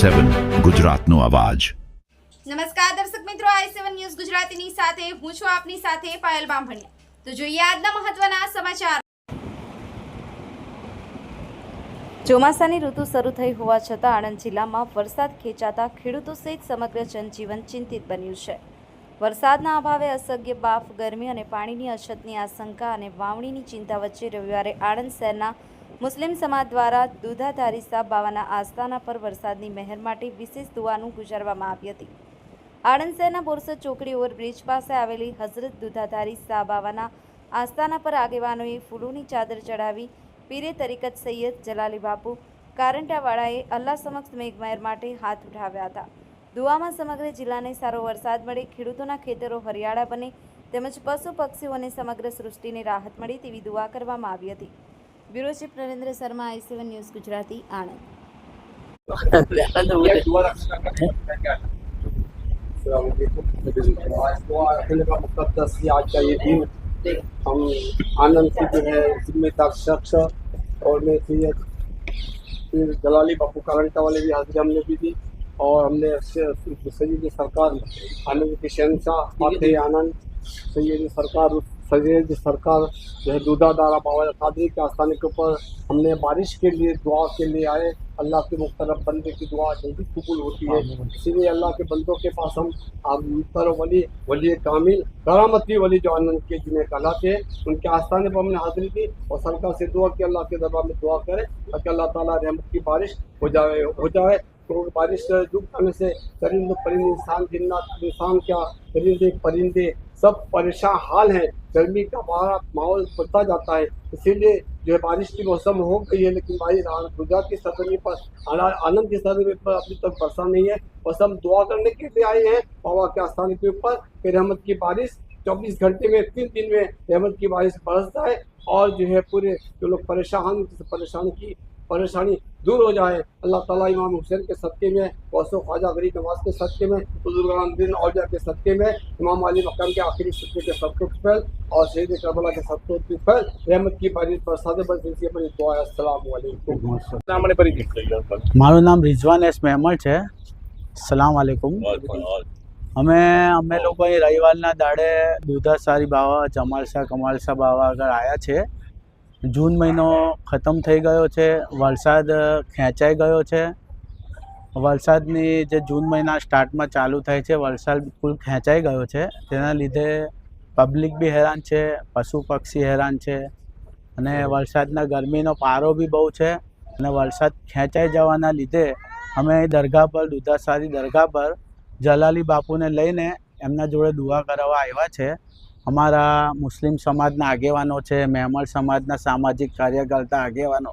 i7 ગુજરાતનો અવાજ। નમસ્કાર દર્શક મિત્રો, i7 ન્યૂઝ ગુજરાતીની સાથે હું છું આપની સાથે પાયલ બામભણિયા। તો જોઈએ આજના મહત્વના સમાચાર। ચોમાસાની ઋતુ શરૂ થઈ હોવા છતાં આણંદ જિલ્લામાં વરસાદ ખેંચાતા ખેડૂતો સહિત સમગ્ર જનજીવન ચિંતિત બન્યું છે। વરસાદના અભાવે અસહ્ય બાફ, ગરમી અને પાણીની અછતની આશંકા અને વાવણીની ચિંતા વચ્ચે રવિવારે આણંદ શહેરના મુસ્લિમ સમાજ દ્વારા દુધાધારી સાહેબ બાવાના આસ્થાના પર વરસાદની મહેર માટે વિશેષ દુઆનું ગુજારવામાં આવી હતી। આણંદ શહેરના બોરસદ ચોકડી ઓવરબ્રિજ પાસે આવેલી હઝરત દુધાધારી સાહેબ બાવાના આસ્થાના પર આગેવાનોએ ફૂલોની ચાદર ચડાવી પીરે તરીકત સૈયદ જલાલી બાપુ કારંટાવાળાએ અલ્લાહ સમક્ષ મેઘમહેર માટે હાથ ઉઠાવ્યા હતા। દુઆમાં સમગ્ર જિલ્લાને સારો વરસાદ મળે, ખેડૂતોના ખેતરો હરિયાળા બને તેમજ પશુ પક્ષીઓ અને સમગ્ર સૃષ્ટિને રાહત મળે તેવી દુઆ કરવામાં આવી હતી। Bureau chief Narendra Sharma, i7 news Gujarati, Anand. मुकद्दस आज का ये दिन हम आनंद से जो है जिम्मेदार शख्स और मैं सैयद जलाली बापू करंटा वाले भी हाजिर हमने भी दी और हमने सैयद सरकार आनंद के शहनशाह फाते आनंद सैयद सरकार जो है दूधाधारा बाबा कादरी के आस्थाने के ऊपर हमने बारिश के लिए दुआ के लिए आए। अल्लाह के मुख्तरब बंदे की दुआ जल्दी कबूल होती है, इसीलिए अल्लाह के बंदों के पास हम वली कामिल करामती वली जो आनंद के जिन्हें कहलाते हैं उनके आस्थाने पर हमने हाजिरी दी और सरकार से दुआ की अल्लाह के दरबार में दुआ करें ताकि अल्लाह ताला रहमत की बारिश हो जाए। तो बारिश डूब जाने से परिंदे इंसान जिन्नात इंसान क्या परिंदे सब परेशान हाल हैं। गर्मी का माहौल बढ़ता जाता है, इसीलिए जो है बारिश की मौसम हो गई है, लेकिन भाई गुजरात की सरजमी पर आनंद की सरजमी पर अभी तक बरसा नहीं है। बस हम दुआ करने के लिए आए हैं बाबा के आस्थान के ऊपर कि रहमत की बारिश 24 घंटे में 3 दिन में रहमत की बारिश बरस जाए और जो है पूरे जो लोग परेशानी दूर हो जाए। अल्लाह ताला इमाम हुसैन के सदक़े में, गौसो ख्वाजा गरीब नवाज के सदक़े में, बुजुर्गान दिन औलिया के सदक़े में, इमाम अली मकाम के आखिरी सदक़े के सदक़े फैल और शहीद करबला के सदक़े फैल रहमत की बारिश बरसात बरसी पर दुआ है। अस्सलाम वालेकुम। મારું નામ રિઝવાન એસ મહેમદ છે। સલામ વાલેકુમ। અમે લોકો અહીં રવિવારના દાડે દુધાધારી બાવા કમાલસા બાવા આગળ આવ્યા છે। જૂન મહિનો ખતમ થઈ ગયો છે, વરસાદ ખેંચાઈ ગયો છે। વરસાદની જે જૂન મહિના સ્ટાર્ટમાં ચાલુ થાય છે, વરસાદ બિલકુલ ખેંચાઈ ગયો છે, તેના લીધે પબ્લિક બી હેરાન છે, પશુ પક્ષી હેરાન છે અને વરસાદના ગરમીનો પારો બી બહુ છે અને વરસાદ ખેંચાઈ જવાના લીધે અમે દરગાહ પર દુધાધારી દરગાહ પર જલાલી બાપુને લઈને એમના જોડે દુઆ કરવા આવ્યા છે। અમારા મુસ્લિમ સમાજના આગેવાનો છે, મહેમદ સમાજના સામાજિક કાર્યકર્તા આગેવાનો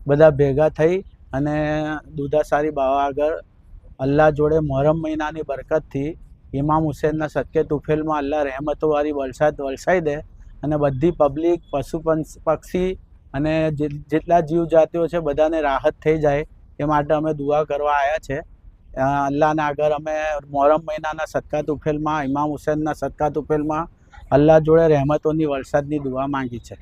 બધા ભેગા થઈ અને દુધાધારી બાવા આગળ અલ્લાહ જોડે મોહરમ મહિનાની બરકતથી ઇમામ હુસૈનના સદકે તુફેલમાં અલ્લાહ રહેમતોવાળી વરસાદ વરસાઈ દે અને બધી પબ્લિક પશુ પક્ષી અને જેટલા જીવજાતિઓ છે બધાને રાહત થઈ જાય એ માટે અમે દુઆ કરવા આવ્યા છે। અલ્લાહના આગળ અમે મોહરમ મહિનાના સદકા તુફેલમાં, ઇમામ હુસૈનના સદકા તુફેલમાં અલ્લાહ જોડે રહેમતોની વરસાદની દુઆ માંગી છે।